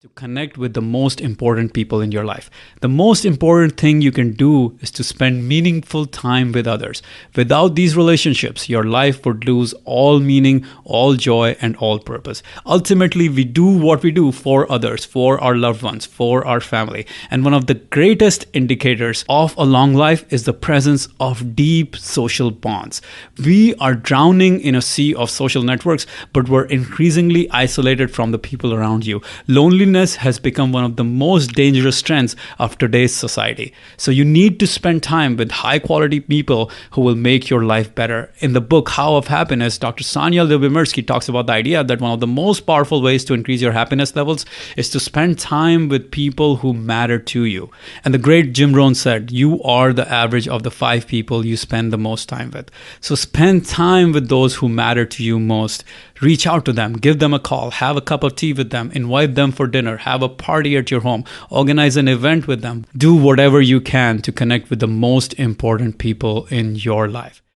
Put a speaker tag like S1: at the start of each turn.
S1: to connect with the most important people in your life. The most important thing you can do is to spend meaningful time with others. Without these relationships, your life would lose all meaning, all joy, and all purpose. Ultimately, we do what we do for others, for our loved ones, for our family. And one of the greatest indicators of a long life is the presence of deep social bonds. We are drowning in a sea of social networks, but we're increasingly isolated from the people around you. Loneliness has become one of the most dangerous trends of today's society. So you need to spend time with high quality people who will make your life better. In the book, How of Happiness, Dr. Sonja Lyubomirsky talks about the idea that one of the most powerful ways to increase your happiness levels is to spend time with people who matter to you. And the great Jim Rohn said, you are the average of the 5 people you spend the most time with. So spend time with those who matter to you most. Reach out to them, give them a call, have a cup of tea with them, invite them for dinner, have a party at your home, organize an event with them. Do whatever you can to connect with the most important people in your life.